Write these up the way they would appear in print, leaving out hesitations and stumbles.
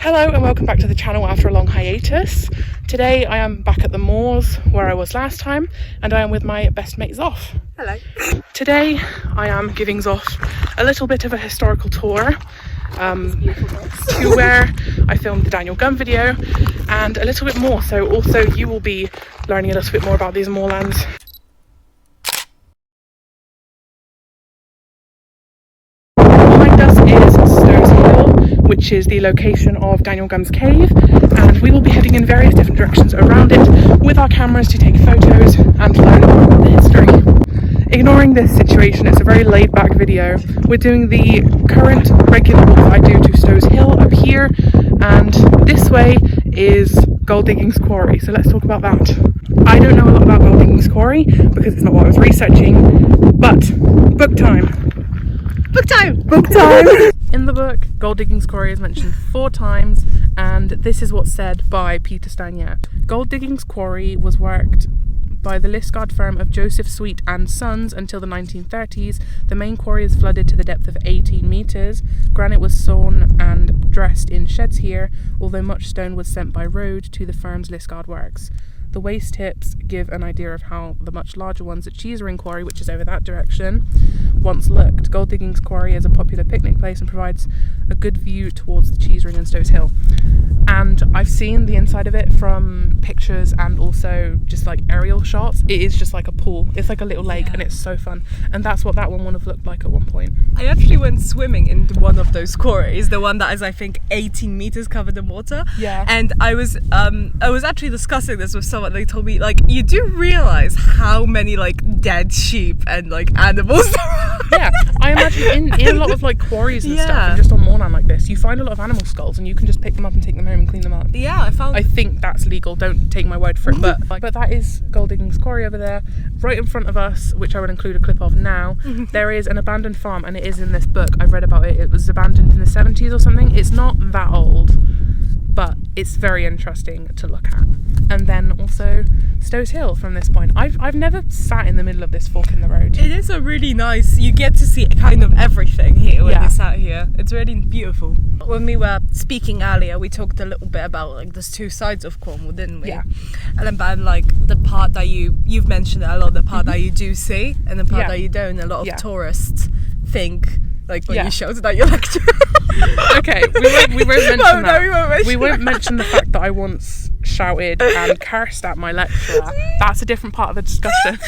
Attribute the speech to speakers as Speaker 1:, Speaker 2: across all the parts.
Speaker 1: Hello and welcome back to the channel after a long hiatus. Today I am back at the moors where I was last time, and I am with my best mate Zoff.
Speaker 2: Hello.
Speaker 1: Today I am giving Zoff a little bit of a historical tour to where I filmed the Daniel Gunn video and a little bit more, so also you will be learning a little bit more about these moorlands. Behind us is Stowes, which is the location of Daniel Gunn's cave, and we will be heading in various different directions around it with our cameras to take photos and learn more about the history. Ignoring this situation, it's a very laid back video. We're doing the current regular walk that I do to Stowes Hill up here, and this way is Gold Diggings Quarry, so let's talk about that. I don't know a lot about Gold Diggings Quarry because it's not what I was researching, but book time!
Speaker 2: Book time!
Speaker 1: Book time! In the book, Gold Diggings Quarry is mentioned 4 times, and this is what's said by Peter Stanyet. Gold Diggings Quarry was worked by the Liskeard firm of Joseph Sweet and Sons until the 1930s. The main quarry is flooded to the depth of 18 metres. Granite was sawn and dressed in sheds here, although much stone was sent by road to the firm's Liskeard works. The waste tips give an idea of how the much larger ones at Cheesering Quarry, which is over that direction, once looked. Gold Diggings Quarry is a popular picnic place and provides a good view towards the Cheesering and Stowes Hill. And I've seen the inside of it from pictures and also just like aerial shots. It is just like a pool. It's like a little lake, and it's so fun. And that's what that one would have looked like at one point.
Speaker 2: I actually went swimming into one of those quarries, the one that is I think 18 meters covered in water.
Speaker 1: Yeah.
Speaker 2: And I was actually discussing this with someone. They told me, like, you do realize how many like dead sheep and like animals there are.
Speaker 1: Yeah, I imagine in a lot of like quarries and stuff, and just on moorland like this, you find a lot of animal skulls and you can just pick them up and take them home and clean them up.
Speaker 2: Yeah,
Speaker 1: I think that's legal, don't take my word for it, but that is Gold Diggings Quarry over there. Right in front of us, which I would include a clip of now, there is an abandoned farm, and it is in this book. I've read about it. It was abandoned in the 70s or something. It's not that old, but it's very interesting to look at. And then also Stowes Hill from this point. I've never sat in the middle of this fork in the road.
Speaker 2: It is a really nice, you get to see kind of everything here when you sat here. It's really beautiful. When we were speaking earlier, we talked a little bit about like there's 2 sides of Cornwall, didn't we?
Speaker 1: Yeah.
Speaker 2: And then like the part that you've mentioned it a lot, the part that you do see and the part that you don't. A lot of tourists think, like when you shouted at your lecture.
Speaker 1: Okay, we won't mention that.
Speaker 2: No, we won't mention
Speaker 1: we won't mention the fact that I once shouted and cursed at my lecturer. That's a different part of the discussion.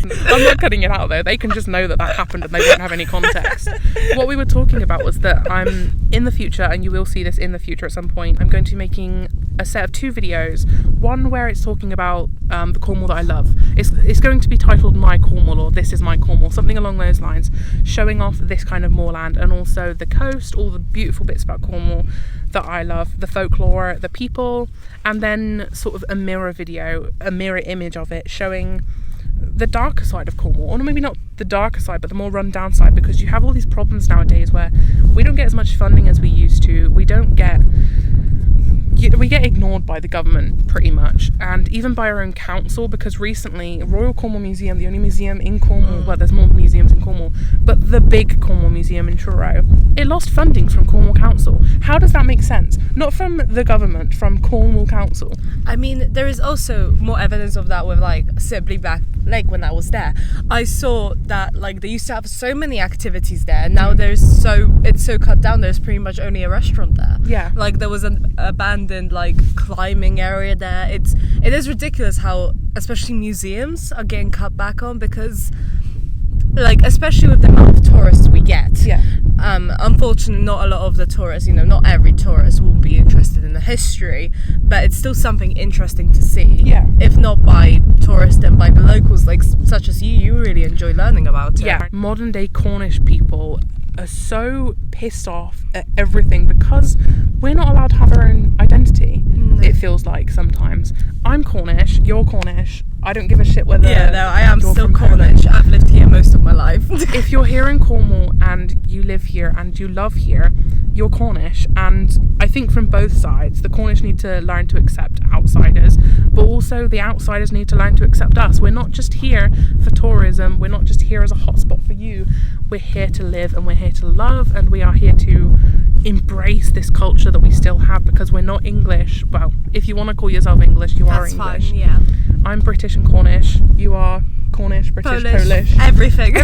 Speaker 1: I'm not cutting it out though. They can just know that happened and they won't have any context. What we were talking about was that I'm in the future, and you will see this in the future at some point, I'm going to be making a set of 2 videos. One where it's talking about the Cornwall that I love. It's going to be titled My Cornwall, or This Is My Cornwall, something along those lines, showing off this kind of moorland and also the coast, all the beautiful bits about Cornwall that I love, the folklore, the people, and then sort of a mirror video, a mirror image of it showing the darker side of Cornwall, or maybe not the darker side, but the more run down side, because you have all these problems nowadays where we don't get as much funding as we used to. We get ignored by the government pretty much, and even by our own council, because recently Royal Cornwall Museum, the only museum in Cornwall, well, there's more museums in Cornwall, but the big Cornwall Museum in Truro, it lost funding from Cornwall Council. How does that make sense? Not from the government, from Cornwall Council.
Speaker 2: I mean, there is also more evidence of that with like Sibley Back Lake. When I was there, I saw that like they used to have so many activities there, and now it's so cut down. There's pretty much only a restaurant there.
Speaker 1: Yeah,
Speaker 2: like there was an abandoned like climbing area there. It is ridiculous how especially museums are getting cut back on, because like especially with the amount of tourists we get. Unfortunately, not a lot of the tourists, not every tourist will be interested in the history, but it's still something interesting to see. If not by tourists, then by the locals, like such as you really enjoy learning about it.
Speaker 1: Modern day Cornish people are so pissed off at everything because we're not allowed to have our own identity. It feels like sometimes. I'm Cornish, you're Cornish, I don't give a shit whether...
Speaker 2: Yeah, no, I am still Cornish. I've lived here most of my life.
Speaker 1: If you're here in Cornwall and you live here and you love here, you're Cornish. And I think from both sides, the Cornish need to learn to accept outsiders, but also the outsiders need to learn to accept us. We're not just here for tourism, we're not just here as a hotspot for you. We're here to live and we're here to love, and we are here to embrace this culture that we still have, because we're not English. Well, if you want to call yourself English, you are English.
Speaker 2: Fine, yeah.
Speaker 1: I'm British and Cornish. You are Cornish, British, Polish.
Speaker 2: Everything.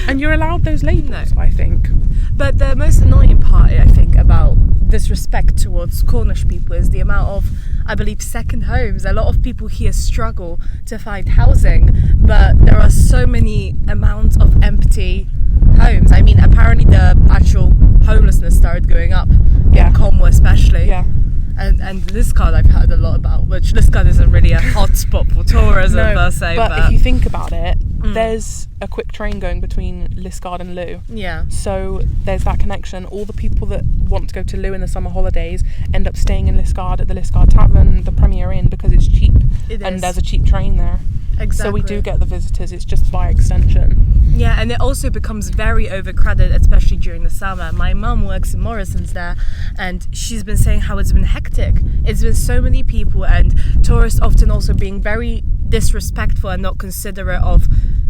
Speaker 1: And you're allowed those labels, I think.
Speaker 2: But the most annoying part, I think, about disrespect towards Cornish people is the amount of, I believe, second homes. A lot of people here struggle to find housing, but there are so many amounts of empty homes. I mean, apparently the actual homelessness started going up in Cornwall especially.
Speaker 1: Yeah.
Speaker 2: And Liscard I've heard a lot about, which Liscard isn't really a hotspot for tourism per se.
Speaker 1: But if you think about it, there's a quick train going between Liscard and Loo.
Speaker 2: Yeah.
Speaker 1: So there's that connection. All the people that want to go to Loo in the summer holidays end up staying in Liscard at the Liscard Tavern, the Premier Inn, because it's cheap. And there's a cheap train there.
Speaker 2: Exactly.
Speaker 1: So we do get the visitors, it's just by extension.
Speaker 2: Yeah, and it also becomes very overcrowded, especially during the summer. My mum works in Morrison's there, and she's been saying how it's been hectic. It's been so many people, and tourists often also being very disrespectful and not considerate of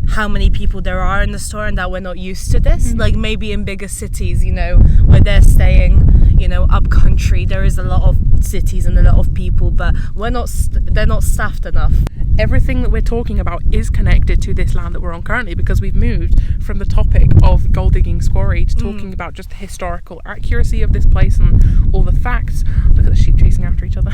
Speaker 2: how many people there are in the store, and that we're not used to this. Like maybe in bigger cities, where they're staying, up country, there is a lot of cities and a lot of people, but they're not staffed enough.
Speaker 1: Everything that we're talking about is connected to this land that we're on currently, because we've moved from the topic of gold digging quarry to talking about just the historical accuracy of this place and all the facts. Look at the sheep chasing after each other.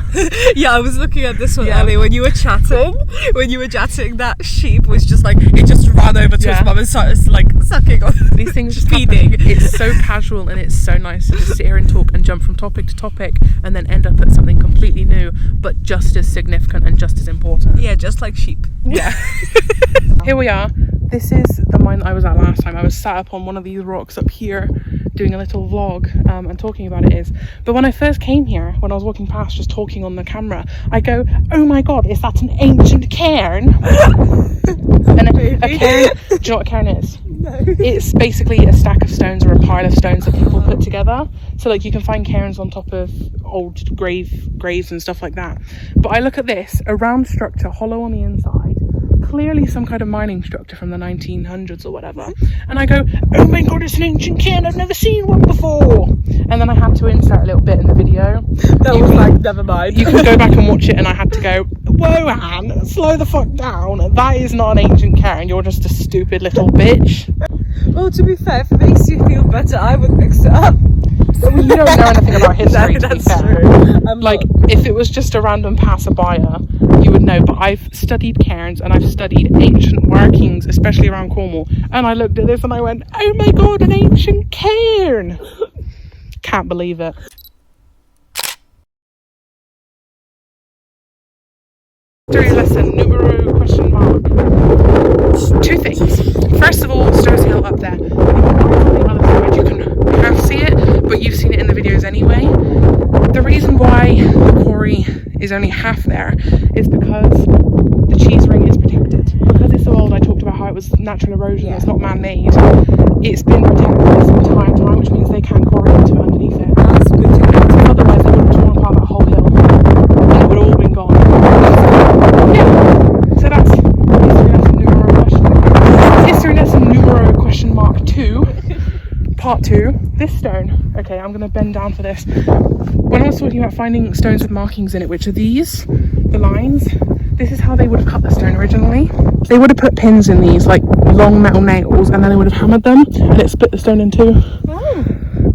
Speaker 2: Yeah, I was looking at this one earlier when you were chatting. That sheep was just like, it just ran over to his mum and started like sucking on.
Speaker 1: These things just
Speaker 2: feeding.
Speaker 1: It's so casual and it's so nice to just sit here and talk and jump from topic to topic and then end up at something completely new, but just as significant and just as important.
Speaker 2: Yeah, just like sheep.
Speaker 1: Yeah. Here we are. This is the mine that I was at last time. I was sat up on one of these rocks up here doing a little vlog and talking about it. But when I first came here, when I was walking past just talking on the camera, I go, oh my god, is that an ancient cairn? And a cairn, do you know what a cairn is? No. It's basically a stack of stones or a pile of stones that people put together. So like you can find cairns on top of old graves and stuff like that. But I look at this, a round structure, hollow on the inside, clearly some kind of mining structure from the 1900s or whatever, and I go, oh my god, it's an ancient cairn, I've never seen one before. And then I had to insert a little bit in the video
Speaker 2: never mind.
Speaker 1: You can go back and watch it, and I had to go, whoa Anne, slow the fuck down, that is not an ancient cairn, you're just a stupid little bitch.
Speaker 2: Well, to be fair, if it makes you feel better, I would mix it up.
Speaker 1: Well, you don't know anything about history, to be fair.
Speaker 2: Like,
Speaker 1: if it was just a random passerby, you would know, but I've studied cairns and I've studied ancient workings, especially around Cornwall, and I looked at this and I went, oh my god, an ancient cairn. Can't believe it. History lesson numero question mark. Two things. First of all, Stowes Hill up there. On the other side you can half see it, but you've seen it in the videos anyway. The reason why the quarry is only half there is because the cheese ring is protected. Because it's so old, I talked about how it was natural erosion, it's not man-made. It's been protected this entire time, which means they can't quarry into it underneath it. That's good to know. Otherwise they would have torn apart that whole hill and it would have all been gone. Yeah, so that's history lesson numero question mark 2. Part 2, this stone. Okay, I'm going to bend down for this. When I was talking about finding stones with markings in it, which are these, the lines, this is how they would have cut the stone originally. They would have put pins in these, like long metal nails, and then they would have hammered them, and it split the stone in two. Oh.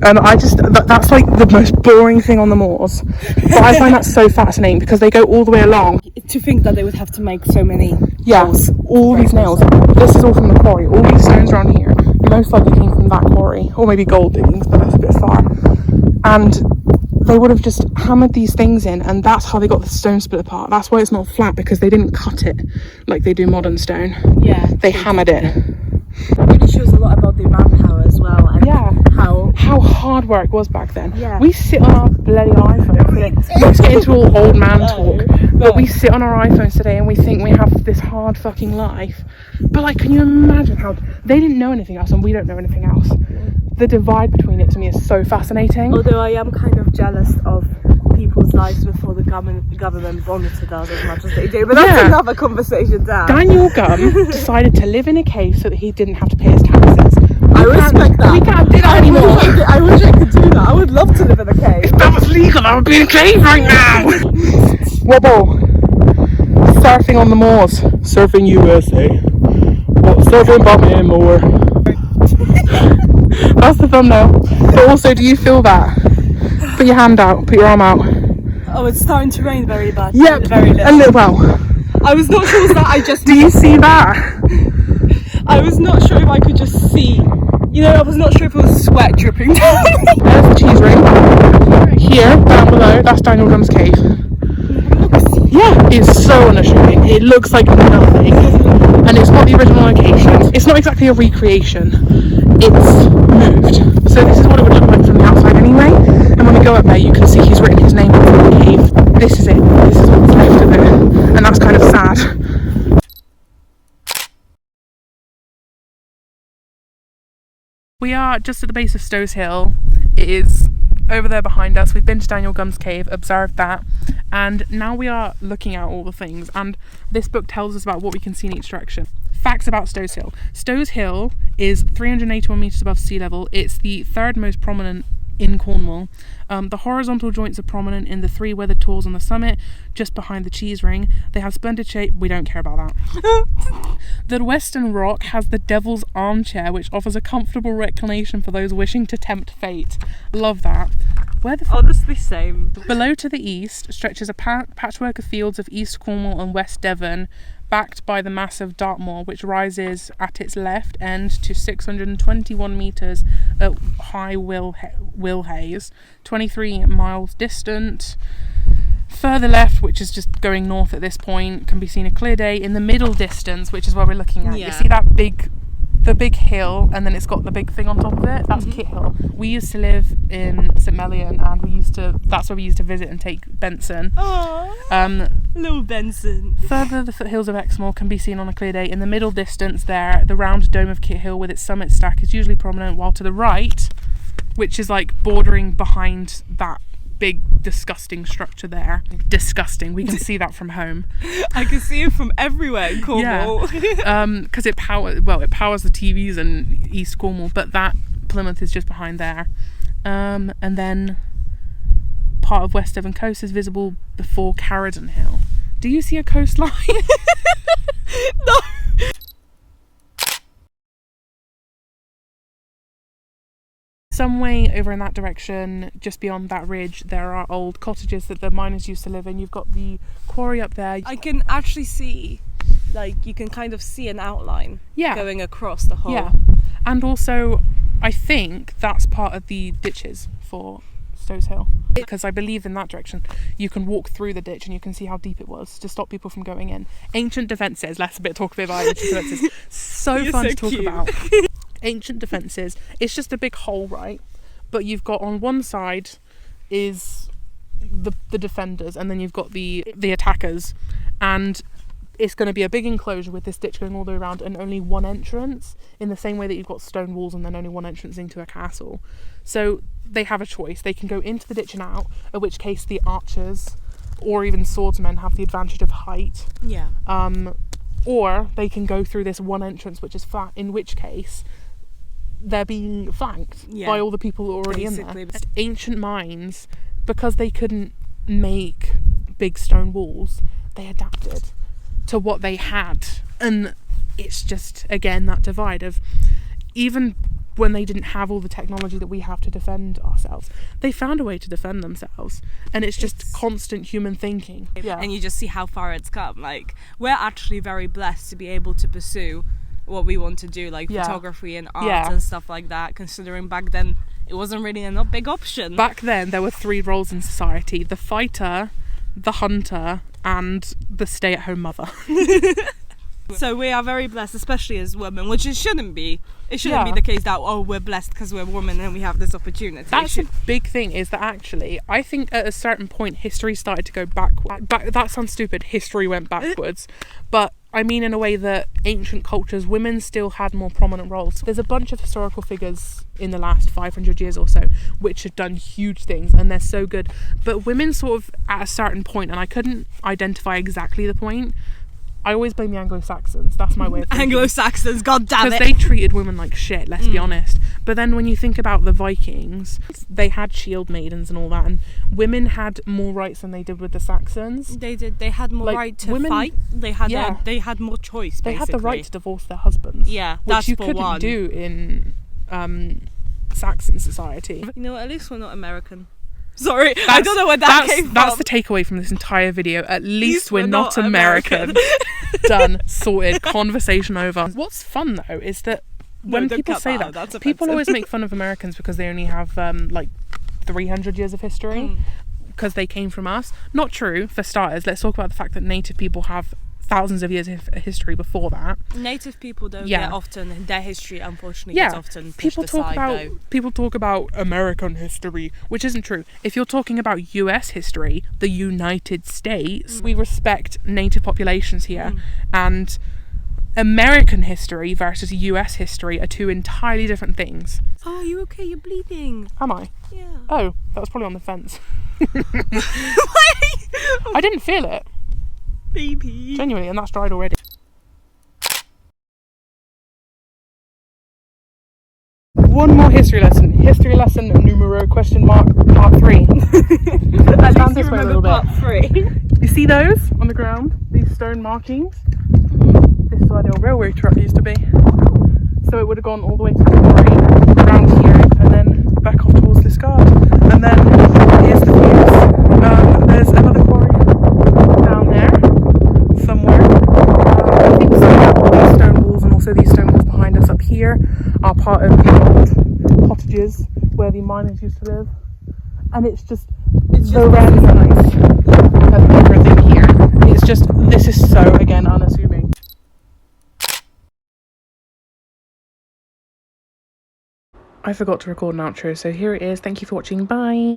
Speaker 1: And I just, that's like the most boring thing on the moors. But I find that so fascinating because they go all the way along.
Speaker 2: To think that they would have to make so many
Speaker 1: nails. All these nails. This is all from the quarry. All these stones around here most likely came from that quarry, or maybe gold diggings, but that's a bit far. And they would have just hammered these things in, and that's how they got the stone split apart. That's why it's not flat, because they didn't cut it like they do modern stone.
Speaker 2: Yeah.
Speaker 1: They hammered it.
Speaker 2: It really shows a lot about the manpower as well, and how
Speaker 1: hard work was back then.
Speaker 2: Yeah.
Speaker 1: We sit on our bloody iPhones. Let's get into all old man talk. But we sit on our iPhones today and we think we have this hard fucking life. But like, can you imagine how they didn't know anything else and we don't know anything else? The divide between it to me is so fascinating.
Speaker 2: Although I am kind of jealous of people's lives before the government monitored us as much as they do, but that's another conversation down.
Speaker 1: Daniel Gum decided to live in a cave so that he didn't have to pay his taxes.
Speaker 3: respect that.
Speaker 1: We can't do that anymore.
Speaker 3: I wish I could do that. I would love to live in a cave.
Speaker 1: If that was legal, I would be in a cave right now. Wobble. Surfing on the moors. Surfing USA. What? Surfing Bottom Moor. That's the thumbnail. But also, do you feel that? Put your hand out. Put your arm out.
Speaker 3: Oh, it's starting to rain very bad.
Speaker 1: Yep.
Speaker 3: Very
Speaker 1: A little. Well.
Speaker 3: I was not sure was that I just.
Speaker 1: Do you see that?
Speaker 3: I was not sure if I could just see. You know, I was not sure if it was sweat dripping down.
Speaker 1: There's the cheese ring. Here, down below, that's Daniel Gunn's cave. Yeah, it's so unassuming. It looks like nothing. And it's not the original location. It's not exactly a recreation. It's moved. So this is what it would look like from the outside anyway. And when we go up there, you can see he's written his name on the cave. This is it. This is what's left of it. And that's kind of sad. We are just at the base of Stowes Hill. It is over there behind us. We've been to Daniel Gunn's cave, observed that, and now we are looking at all the things, and this book tells us about what we can see in each direction. Facts about Stowes Hill. Stowes Hill is 381 metres above sea level. It's the third most prominent in Cornwall. The horizontal joints are prominent in the 3 weathered tors on the summit, just behind the cheese ring. They have splendid shape. We don't care about that. The western rock has the Devil's Armchair, which offers a comfortable reclination for those wishing to tempt fate. Love that. Where the
Speaker 3: Honestly, same.
Speaker 1: Below to the east stretches a patchwork of fields of East Cornwall and West Devon, backed by the massive Dartmoor, which rises at its left end to 621 metres at High Willhays, 23 miles distant. Further left, which is just going north at this point, can be seen a clear day. In the middle distance, which is where we're looking at,
Speaker 3: Yeah.
Speaker 1: you see that the big hill, and then it's got the big thing on top of it. That's Kit Hill. We used to live in St Melian, and that's where we used to visit and take Benson.
Speaker 3: Aww, little Benson.
Speaker 1: Further, the foothills of Exmoor can be seen on a clear day. In the middle distance there, the round dome of Kit Hill with its summit stack is usually prominent, while to the right, which is like bordering behind that big disgusting structure there. Disgusting. We can see that from home.
Speaker 3: I can see it from everywhere in Cornwall.
Speaker 1: Because it powers the TVs in East Cornwall, but that Plymouth is just behind there. And then part of West Devon coast is visible before Carradon Hill. Do you see a coastline?
Speaker 3: No.
Speaker 1: Some way over in that direction, just beyond that ridge, there are old cottages that the miners used to live in. You've got the quarry up there.
Speaker 3: I can actually see, like, you can kind of see an outline going across the whole.
Speaker 1: Yeah, and also I think that's part of the ditches for Stowes Hill, because I believe in that direction you can walk through the ditch and you can see how deep it was to stop people from going in. Ancient defences. Let's talk a bit about ancient defences. So fun to talk about. Ancient defences. It's just a big hole, right? But you've got on one side is the defenders, and then you've got the attackers, and it's going to be a big enclosure with this ditch going all the way around and only one entrance, in the same way that you've got stone walls and then only one entrance into a castle. So they have a choice. They can go into the ditch and out, in which case the archers or even swordsmen have the advantage of height.
Speaker 3: Yeah.
Speaker 1: Or they can go through this one entrance which is flat, in which case they're being flanked by all the people already in there. Ancient mines, because they couldn't make big stone walls, they adapted to what they had. And it's just, again, that divide of, even when they didn't have all the technology that we have to defend ourselves, they found a way to defend themselves. And it's just constant human thinking. Yeah.
Speaker 3: And you just see how far it's come. Like, we're actually very blessed to be able to pursue what we want to do, like photography and art and stuff like that, considering back then it wasn't really a big option.
Speaker 1: Back then there were 3 roles in society: the fighter, the hunter, and the stay-at-home mother.
Speaker 3: So we are very blessed, especially as women, which it shouldn't be. It shouldn't be the case that, oh, we're blessed because we're women and we have this opportunity.
Speaker 1: That's a big thing, is that actually, I think at a certain point history started to go backwards. That sounds stupid, history went backwards. But I mean in a way that ancient cultures, women still had more prominent roles. There's a bunch of historical figures in the last 500 years or so which have done huge things, and they're so good. But women sort of, at a certain point, and I couldn't identify exactly the point, I always blame the Anglo-Saxons. That's my way of thinking.
Speaker 3: Anglo-Saxons, god damn
Speaker 1: Because
Speaker 3: it.
Speaker 1: they treated women like shit, let's be honest. But then when you think about the Vikings, they had shield maidens and all that, and women had more rights than they did with the Saxons.
Speaker 3: They did. They had more
Speaker 1: Like,
Speaker 3: right to
Speaker 1: women-
Speaker 3: fight. They had
Speaker 1: Yeah.
Speaker 3: they had more choice.
Speaker 1: They
Speaker 3: Basically.
Speaker 1: had the right to divorce their husbands.
Speaker 3: Yeah,
Speaker 1: which
Speaker 3: that's
Speaker 1: you
Speaker 3: for
Speaker 1: couldn't
Speaker 3: one.
Speaker 1: do in Saxon society.
Speaker 3: You know, at least we're not American. Sorry, I don't know where that came from.
Speaker 1: That's the takeaway from this entire video. At least we're not American. Done. Sorted. Conversation over. What's fun though is that when
Speaker 3: don't
Speaker 1: people
Speaker 3: cut
Speaker 1: say
Speaker 3: that out,
Speaker 1: that,
Speaker 3: that's
Speaker 1: people
Speaker 3: offensive.
Speaker 1: always make fun of Americans because they only have like 300 years of history because they came from us. Not true, for starters. Let's talk about the fact that native people have thousands of years of history before that.
Speaker 3: Native people don't get often their history, unfortunately, gets often pushed
Speaker 1: people talk
Speaker 3: aside,
Speaker 1: about
Speaker 3: though.
Speaker 1: people talk about American history, which isn't true. If you're talking about US history, the United States, we respect native populations here, and American history versus US history are two entirely different things.
Speaker 3: Oh, are you okay? You're bleeding.
Speaker 1: Am I?
Speaker 3: Yeah.
Speaker 1: Oh, that was probably on the fence. I didn't feel it.
Speaker 3: Baby.
Speaker 1: Genuinely, and that's dried already. One more history lesson. History lesson numero question mark part 3.
Speaker 3: At
Speaker 1: Stand
Speaker 3: least
Speaker 1: this
Speaker 3: you
Speaker 1: way a
Speaker 3: remember
Speaker 1: little bit.
Speaker 3: part 3.
Speaker 1: You see those on the ground? These stone markings? This is where the old railway track used to be. So it would have gone all the way to the quarry, around here, and then back off towards this guard. And then here's the views. There's another quarry down there, somewhere. I think these stone walls and also these stone walls behind us up here are part of the old cottages where the miners used to live. And it's just the randomize of everything here. It's just, this is so, again, unassuming. I forgot to record an outro, so here it is. Thank you for watching. Bye.